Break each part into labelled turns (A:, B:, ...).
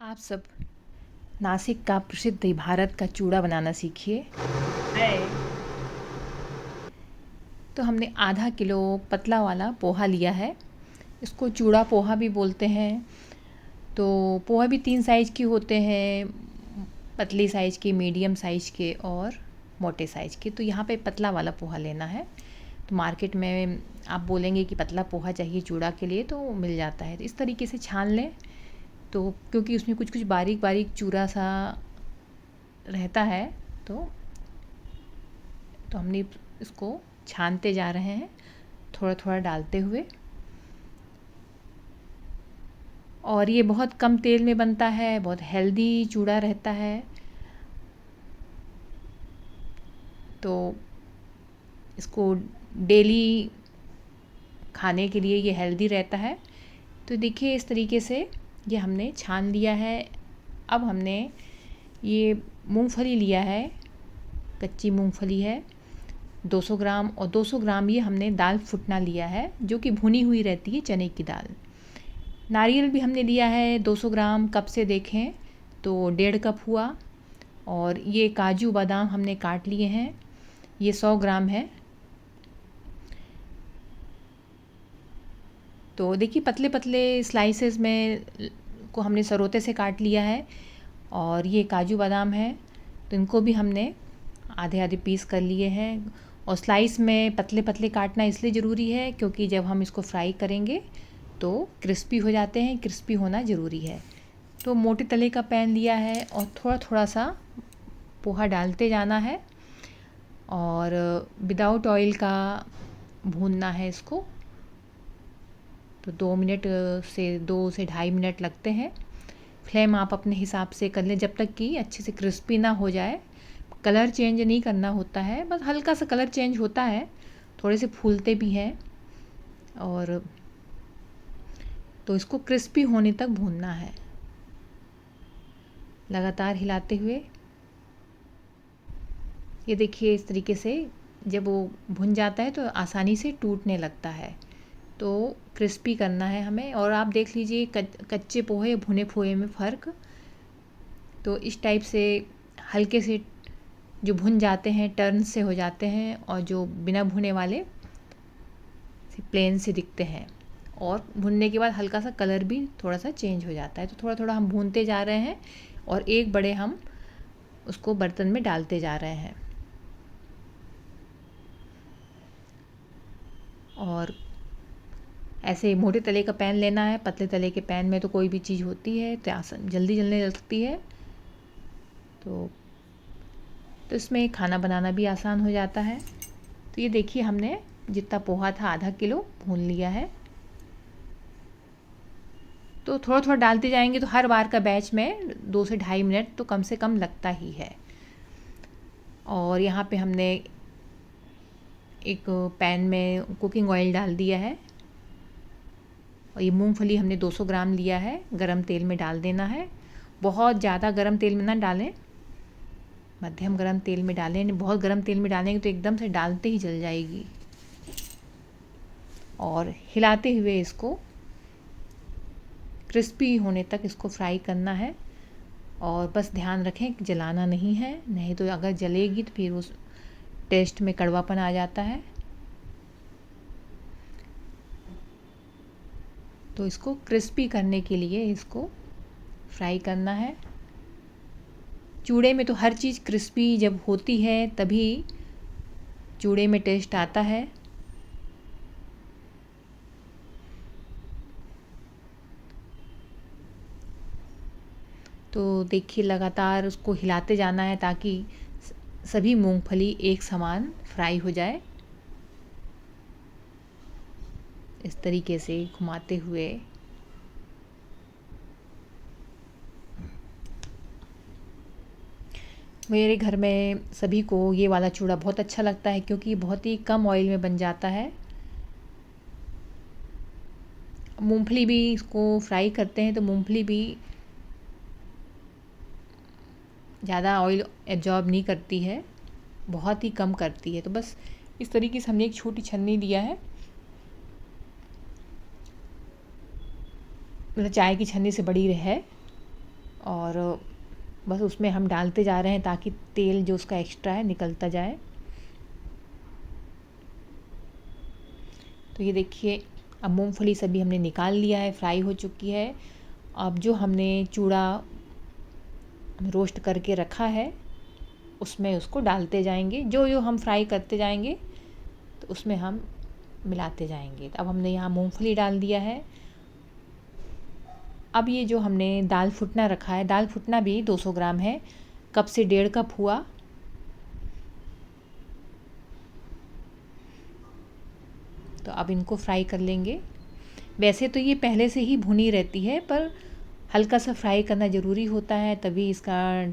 A: आप सब नासिक का प्रसिद्ध भारत का चूड़ा बनाना सीखिए।
B: है।
A: तो हमने आधा किलो पतला वाला पोहा लिया है। इसको चूड़ा पोहा भी बोलते हैं। तो पोहा भी 3 साइज़ के होते हैं, पतली साइज़ के, मीडियम साइज़ के और मोटे साइज़ के। तो यहाँ पे पतला वाला पोहा लेना है। तो मार्केट में आप बोलेंगे कि पतला पोहा चाहिए चूड़ा के लिए, तो मिल जाता है। तो इस तरीके से छान लें। तो क्योंकि उसमें कुछ कुछ बारीक बारीक चूड़ा सा रहता है, तो हमने इसको छानते जा रहे हैं, थोड़ा थोड़ा डालते हुए। और ये बहुत कम तेल में बनता है, बहुत हेल्दी चूड़ा रहता है। तो इसको डेली खाने के लिए ये हेल्दी रहता है। तो देखिए इस तरीके से ये हमने छान लिया है। अब हमने ये मूंगफली लिया है, कच्ची मूंगफली है 200 ग्राम, और 200 ग्राम ये हमने दाल फुटना लिया है, जो कि भुनी हुई रहती है चने की दाल। नारियल भी हमने लिया है 200 ग्राम, कप से देखें तो 1.5 कप हुआ। और ये काजू बादाम हमने काट लिए हैं, ये 100 ग्राम है। तो देखिए पतले पतले स्लाइसेस में को हमने सरोते से काट लिया है। और ये काजू बादाम है, तो इनको भी हमने आधे आधे पीस कर लिए हैं। और स्लाइस में पतले पतले काटना इसलिए ज़रूरी है क्योंकि जब हम इसको फ्राई करेंगे तो क्रिस्पी हो जाते हैं, क्रिस्पी होना ज़रूरी है। तो मोटे तले का पैन लिया है और थोड़ा थोड़ा सा पोहा डालते जाना है और विदाउट ऑयल का भूनना है इसको। तो 2 मिनट से 2 से ढाई मिनट लगते हैं। फ्लेम आप अपने हिसाब से कर लें जब तक कि अच्छे से क्रिस्पी ना हो जाए। कलर चेंज नहीं करना होता है, बस हल्का सा कलर चेंज होता है, थोड़े से फूलते भी हैं। और तो इसको क्रिस्पी होने तक भूनना है, लगातार हिलाते हुए। ये देखिए इस तरीके से जब वो भुन जाता है तो आसानी से टूटने लगता है। तो क्रिस्पी करना है हमें। और आप देख लीजिए कच्चे पोहे भुने पोहे में फ़र्क। तो इस टाइप से हल्के से जो भुन जाते हैं टर्न से हो जाते हैं, और जो बिना भुने वाले प्लेन से दिखते हैं। और भुनने के बाद हल्का सा कलर भी थोड़ा सा चेंज हो जाता है। तो थोड़ा थोड़ा हम भूनते जा रहे हैं और एक बड़े हम उसको बर्तन में डालते जा रहे हैं। और ऐसे मोटे तले का पैन लेना है, पतले तले के पैन में तो कोई भी चीज़ होती है तो आसान जल्दी जलने लगती है। तो इसमें खाना बनाना भी आसान हो जाता है। तो ये देखिए हमने जितना पोहा था आधा किलो भून लिया है। तो थोड़ा थोड़ा डालते जाएंगे तो हर बार का बैच में 2 से ढाई मिनट तो कम से कम लगता ही है। और यहाँ पे हमने एक पैन में कुकिंग ऑयल डाल दिया है। और ये मूंगफली हमने 200 ग्राम लिया है, गरम तेल में डाल देना है। बहुत ज़्यादा गरम तेल में ना डालें, मध्यम गरम तेल में डालें। बहुत गरम तेल में डालेंगे तो एकदम से डालते ही जल जाएगी। और हिलाते हुए इसको क्रिस्पी होने तक इसको फ्राई करना है। और बस ध्यान रखें कि जलाना नहीं है, नहीं तो अगर जलेगी तो फिर उस टेस्ट में कड़वापन आ जाता है। तो इसको क्रिस्पी करने के लिए इसको फ्राई करना है। चूड़े में तो हर चीज़ क्रिस्पी जब होती है तभी चूड़े में टेस्ट आता है। तो देखिए लगातार उसको हिलाते जाना है ताकि सभी मूंगफली एक समान फ्राई हो जाए। इस तरीके से घुमाते हुए। मेरे घर में सभी को ये वाला चूड़ा बहुत अच्छा लगता है क्योंकि बहुत ही कम ऑयल में बन जाता है। मूंगफली भी इसको फ्राई करते हैं तो मूंगफली भी ज़्यादा ऑयल एब्जॉर्ब नहीं करती है, बहुत ही कम करती है। तो बस इस तरीके से हमने एक छोटी छन्नी लिया है, मतलब चाय की छन्नी से बड़ी है। और बस उसमें हम डालते जा रहे हैं ताकि तेल जो उसका एक्स्ट्रा है निकलता जाए। तो ये देखिए, अब मूंगफली सभी हमने निकाल लिया है, फ्राई हो चुकी है। अब जो हमने चूड़ा रोस्ट करके रखा है उसमें उसको डालते जाएंगे, जो जो हम फ्राई करते जाएंगे तो उसमें हम मिलाते जाएंगे। अब हमने यहाँ मूंगफली डाल दिया है। अब ये जो हमने दाल फुटना रखा है, दाल फुटना भी 200 ग्राम है, कप से 1.5 कप हुआ। तो अब इनको फ्राई कर लेंगे। वैसे तो ये पहले से ही भुनी रहती है, पर हल्का सा फ्राई करना ज़रूरी होता है, तभी इसका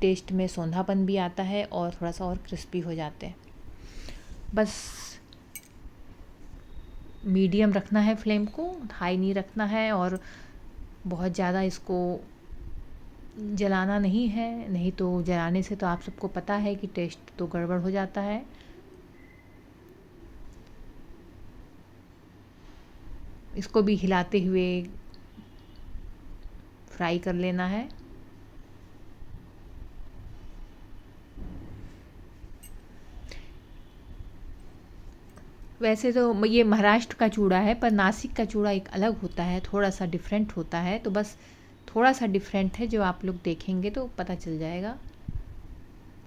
A: टेस्ट में सौंधापन भी आता है और थोड़ा सा और क्रिस्पी हो जाते हैं। बस मीडियम रखना है फ्लेम को, हाई नहीं रखना है, और बहुत ज़्यादा इसको जलाना नहीं है, नहीं तो जलाने से तो आप सबको पता है कि टेस्ट तो गड़बड़ हो जाता है। इसको भी हिलाते हुए फ्राई कर लेना है। वैसे तो ये महाराष्ट्र का चूड़ा है, पर नासिक का चूड़ा एक अलग होता है, थोड़ा सा डिफरेंट होता है। तो बस थोड़ा सा डिफरेंट है, जो आप लोग देखेंगे तो पता चल जाएगा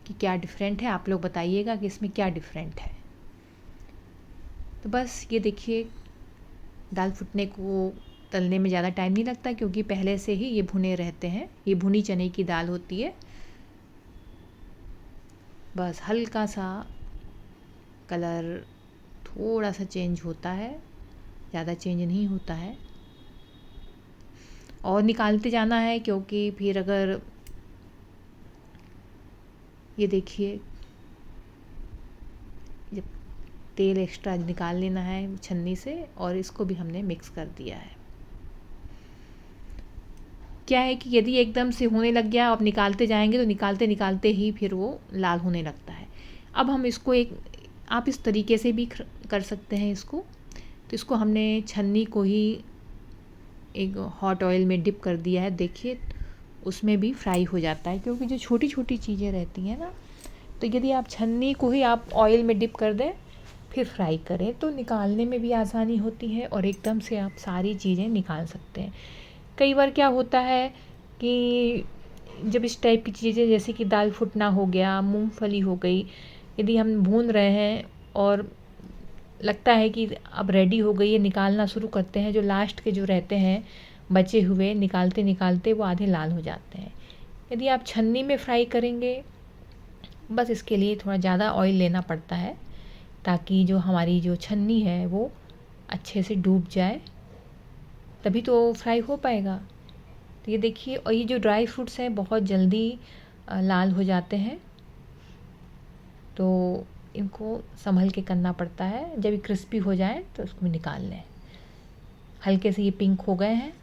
A: कि क्या डिफरेंट है। आप लोग बताइएगा कि इसमें क्या डिफरेंट है। तो बस ये देखिए, दाल फुटने को तलने में ज़्यादा टाइम नहीं लगता, क्योंकि पहले से ही ये भुने रहते हैं। ये भुनी चने की दाल होती है। बस हल्का सा कलर थोड़ा सा चेंज होता है, ज़्यादा चेंज नहीं होता है। और निकालते जाना है, क्योंकि फिर अगर ये देखिए, जब तेल एक्स्ट्रा निकाल लेना है छन्नी से, और इसको भी हमने मिक्स कर दिया है। क्या है कि यदि एकदम से होने लग गया, आप निकालते जाएंगे तो निकालते निकालते ही फिर वो लाल होने लगता है। अब हम इसको आप इस तरीके से भी कर सकते हैं इसको। तो इसको हमने छन्नी को ही एक हॉट ऑयल में डिप कर दिया है, देखिए उसमें भी फ्राई हो जाता है। क्योंकि जो छोटी छोटी चीज़ें रहती हैं ना, तो यदि आप छन्नी को ही आप ऑयल में डिप कर दें फिर फ्राई करें, तो निकालने में भी आसानी होती है और एकदम से आप सारी चीज़ें निकाल सकते हैं। कई बार क्या होता है कि जब इस टाइप की चीज़ें, जैसे कि दाल फुटना हो गया, मूंगफली हो गई, यदि हम भून रहे हैं और लगता है कि अब रेडी हो गई है, निकालना शुरू करते हैं, जो लास्ट के जो रहते हैं बचे हुए, निकालते निकालते वो आधे लाल हो जाते हैं। यदि आप छन्नी में फ्राई करेंगे, बस इसके लिए थोड़ा ज़्यादा ऑयल लेना पड़ता है, ताकि जो हमारी जो छन्नी है वो अच्छे से डूब जाए, तभी तो फ्राई हो पाएगा। तो ये देखिए, और ये जो ड्राई फ्रूट्स हैं बहुत जल्दी लाल हो जाते हैं, तो इनको संभल के करना पड़ता है। जब ये क्रिस्पी हो जाए तो उसको निकाल लें। हल्के से ये पिंक हो गए हैं,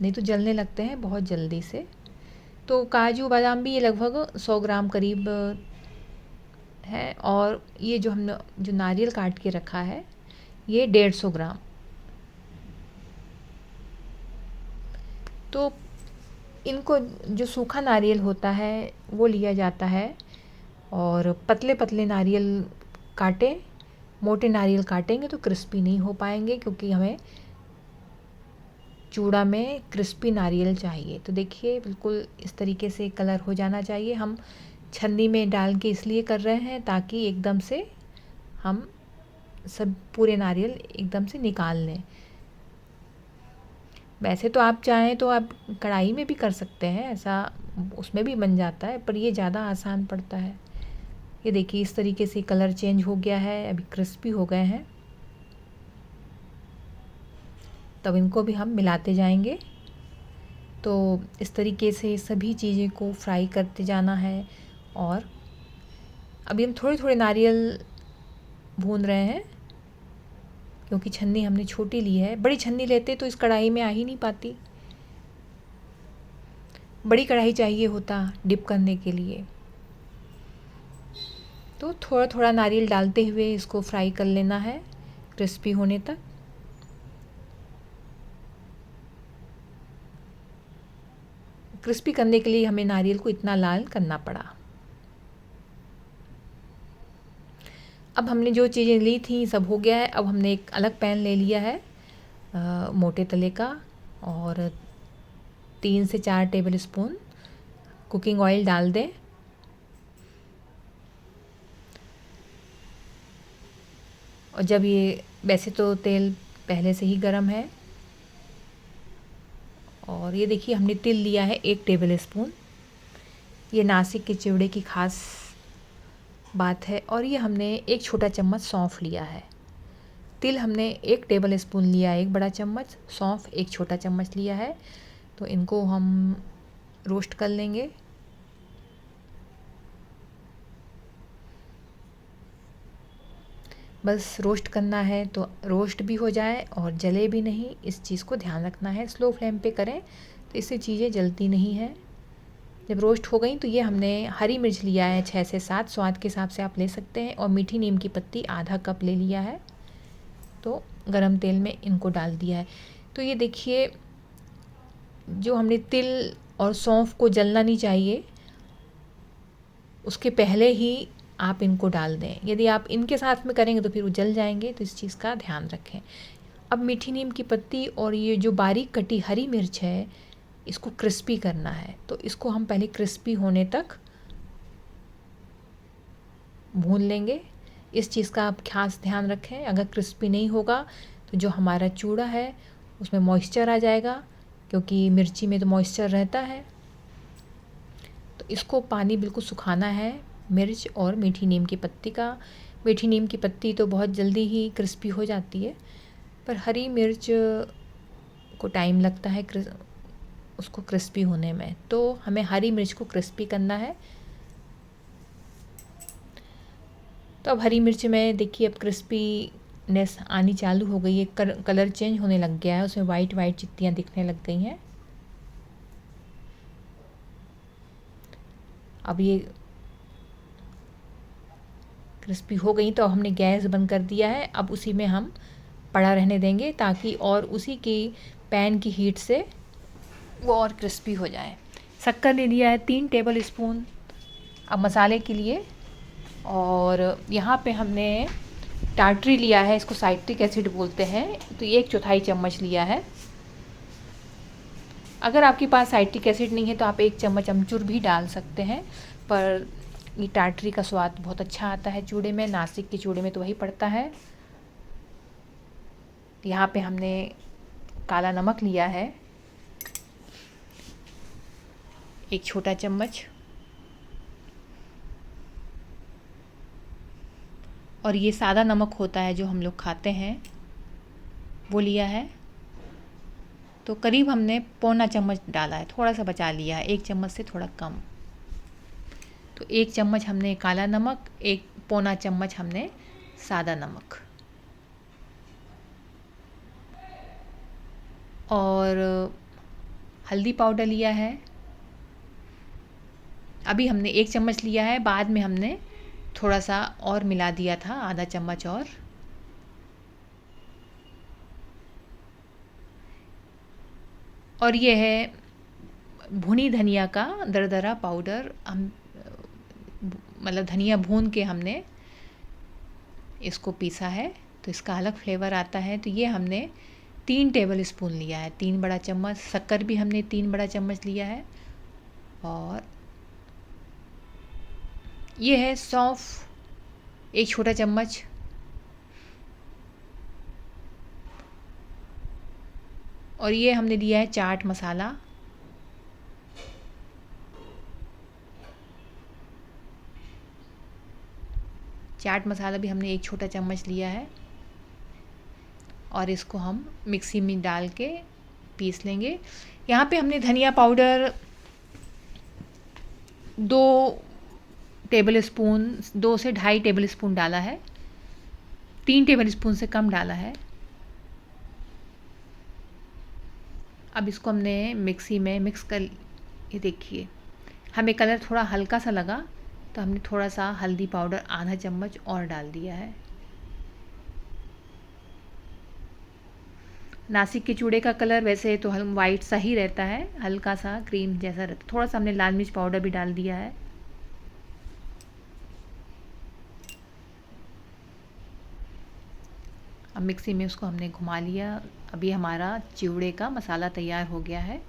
A: नहीं तो जलने लगते हैं बहुत जल्दी से। तो काजू बादाम भी ये लगभग 100 ग्राम करीब है, और ये जो हमने जो नारियल काट के रखा है ये 150 ग्राम। तो इनको जो सूखा नारियल होता है वो लिया जाता है, और पतले पतले नारियल काटें। मोटे नारियल काटेंगे तो क्रिस्पी नहीं हो पाएंगे, क्योंकि हमें चूड़ा में क्रिस्पी नारियल चाहिए। तो देखिए, बिल्कुल इस तरीके से कलर हो जाना चाहिए। हम छन्नी में डाल के इसलिए कर रहे हैं ताकि एकदम से हम सब पूरे नारियल एकदम से निकाल लें। वैसे तो आप चाहें तो आप कढ़ाई में भी कर सकते हैं, ऐसा उसमें भी बन जाता है, पर ये ज़्यादा आसान पड़ता है। ये देखिए, इस तरीके से कलर चेंज हो गया है, अभी क्रिस्पी हो गए हैं। तब इनको भी हम मिलाते जाएंगे। तो इस तरीके से सभी चीज़ें को फ्राई करते जाना है। और अभी हम थोड़े थोड़े नारियल भून रहे हैं, क्योंकि छन्नी हमने छोटी ली है। बड़ी छन्नी लेते तो इस कढ़ाई में आ ही नहीं पाती, बड़ी कढ़ाई चाहिए होता डिप करने के लिए। तो थोड़ा थोड़ा नारियल डालते हुए इसको फ्राई कर लेना है क्रिस्पी होने तक। क्रिस्पी करने के लिए हमें नारियल को इतना लाल करना पड़ा। अब हमने जो चीज़ें ली थी सब हो गया है। अब हमने एक अलग पैन ले लिया है मोटे तले का, और 3 से 4 टेबल स्पून कुकिंग ऑयल डाल दें। और जब ये, वैसे तो तेल पहले से ही गर्म है, और ये देखिए हमने तिल लिया है 1 टेबल स्पून। ये नासिक के चिवड़े की ख़ास बात है। और ये हमने 1 छोटा चम्मच सौंफ लिया है। तिल हमने 1 टेबल स्पून लिया है, 1 बड़ा चम्मच, सौंफ 1 छोटा चम्मच लिया है। तो इनको हम रोस्ट कर लेंगे। बस रोस्ट करना है तो रोस्ट भी हो जाए और जले भी नहीं, इस चीज़ को ध्यान रखना है। स्लो फ्लेम पे करें तो इससे चीज़ें जलती नहीं हैं। जब रोस्ट हो गई तो ये हमने हरी मिर्च लिया है 6 से 7, स्वाद के हिसाब से आप ले सकते हैं, और मीठी नीम की पत्ती आधा कप ले लिया है। तो गरम तेल में इनको डाल दिया है। तो ये देखिए जो हमने तिल और सौंफ को जलना नहीं चाहिए, उसके पहले ही आप इनको डाल दें। यदि आप इनके साथ में करेंगे तो फिर वो जल जाएंगे, तो इस चीज़ का ध्यान रखें। अब मीठी नीम की पत्ती और ये जो बारीक कटी हरी मिर्च है, इसको क्रिस्पी करना है। तो इसको हम पहले क्रिस्पी होने तक भून लेंगे। इस चीज़ का आप खास ध्यान रखें। अगर क्रिस्पी नहीं होगा तो जो हमारा चूड़ा है उसमें मॉइस्चर आ जाएगा, क्योंकि मिर्ची में तो मॉइस्चर रहता है। तो इसको पानी बिल्कुल सुखाना है, मिर्च और मीठी नीम की पत्ती का। मीठी नीम की पत्ती तो बहुत जल्दी ही क्रिस्पी हो जाती है, पर हरी मिर्च को टाइम लगता है उसको क्रिस्पी होने में। तो हमें हरी मिर्च को क्रिस्पी करना है। तो अब हरी मिर्च में देखिए अब क्रिस्पीनेस आनी चालू हो गई है, कलर चेंज होने लग गया है, उसमें वाइट वाइट चित्तियाँ दिखने लग गई हैं। अब ये क्रिस्पी हो गई तो हमने गैस बंद कर दिया है। अब उसी में हम पड़ा रहने देंगे, ताकि और उसी की पैन की हीट से वो और क्रिस्पी हो जाए। शक्कर ले लिया है 3 टेबल स्पून अब मसाले के लिए, और यहाँ पे हमने टार्टरी लिया है, इसको साइट्रिक एसिड बोलते हैं, तो ये 1/4 चम्मच लिया है। अगर आपके पास साइट्रिक एसिड नहीं है तो आप 1 चम्मच अमचूर भी डाल सकते हैं, पर ये टार्टरी का स्वाद बहुत अच्छा आता है चूड़े में। नासिक के चूड़े में तो वही पड़ता है। यहाँ पे हमने काला नमक लिया है 1 छोटा चम्मच, और ये सादा नमक होता है जो हम लोग खाते हैं, वो लिया है। तो करीब हमने पौना चम्मच डाला है, थोड़ा सा बचा लिया है, 1 चम्मच से थोड़ा कम। तो 1 चम्मच हमने काला नमक, 1 पौना चम्मच हमने सादा नमक, और हल्दी पाउडर लिया है। अभी हमने 1 चम्मच लिया है, बाद में हमने थोड़ा सा और मिला दिया था, आधा चम्मच और ये है भुनी धनिया का दरदरा पाउडर। हम मतलब धनिया भून के हमने इसको पीसा है, तो इसका अलग फ्लेवर आता है। तो ये हमने 3 टेबल स्पून लिया है, 3 बड़ा चम्मच। शक्कर भी हमने 3 बड़ा चम्मच लिया है। और ये है सौंफ 1 छोटा चम्मच, और ये हमने लिया है चाट मसाला। चाट मसाला भी हमने 1 छोटा चम्मच लिया है, और इसको हम मिक्सी में डाल के पीस लेंगे। यहाँ पे हमने धनिया पाउडर 2 टेबल स्पून, 2 से 2.5 टेबल स्पून डाला है, 3 टेबल स्पून से कम डाला है। अब इसको हमने मिक्सी में मिक्स कर, ये देखिए हमें कलर थोड़ा हल्का सा लगा तो हमने थोड़ा सा हल्दी पाउडर आधा चम्मच और डाल दिया है। नासिक के चूड़े का कलर वैसे तो वाइट सा ही रहता है, हल्का सा क्रीम जैसा रहता है। थोड़ा सा हमने लाल मिर्च पाउडर भी डाल दिया है। अब मिक्सी में उसको हमने घुमा लिया। अभी हमारा चिवड़े का मसाला तैयार हो गया है।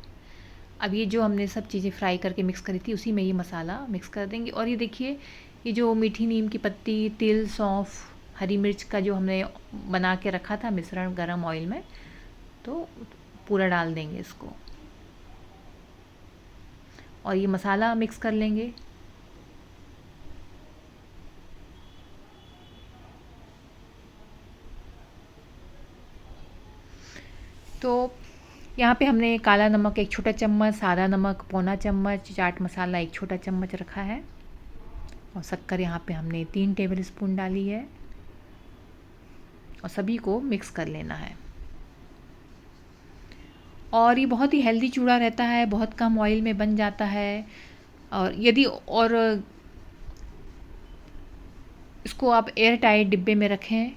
A: अब ये जो हमने सब चीज़ें फ्राई करके मिक्स करी थी उसी में ये मसाला मिक्स कर देंगे। और ये देखिए, ये जो मीठी नीम की पत्ती, तिल, सौंफ, हरी मिर्च का जो हमने बना के रखा था मिश्रण गरम ऑयल में, तो पूरा डाल देंगे इसको और ये मसाला मिक्स कर लेंगे। तो यहाँ पे हमने काला नमक 1 छोटा चम्मच, सादा नमक पौना चम्मच, चाट मसाला 1 छोटा चम्मच रखा है और शक्कर यहाँ पे हमने 3 टेबल स्पून डाली है और सभी को मिक्स कर लेना है। और ये बहुत ही हेल्दी चूड़ा रहता है, बहुत कम ऑयल में बन जाता है। और यदि और इसको आप एयर टाइट डिब्बे में रखें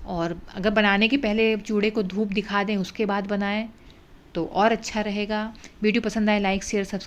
A: और अगर बनाने के पहले चूड़े को धूप दिखा दें उसके बाद बनाएं तो और अच्छा रहेगा। वीडियो पसंद आए लाइक शेयर सब्सक्राइब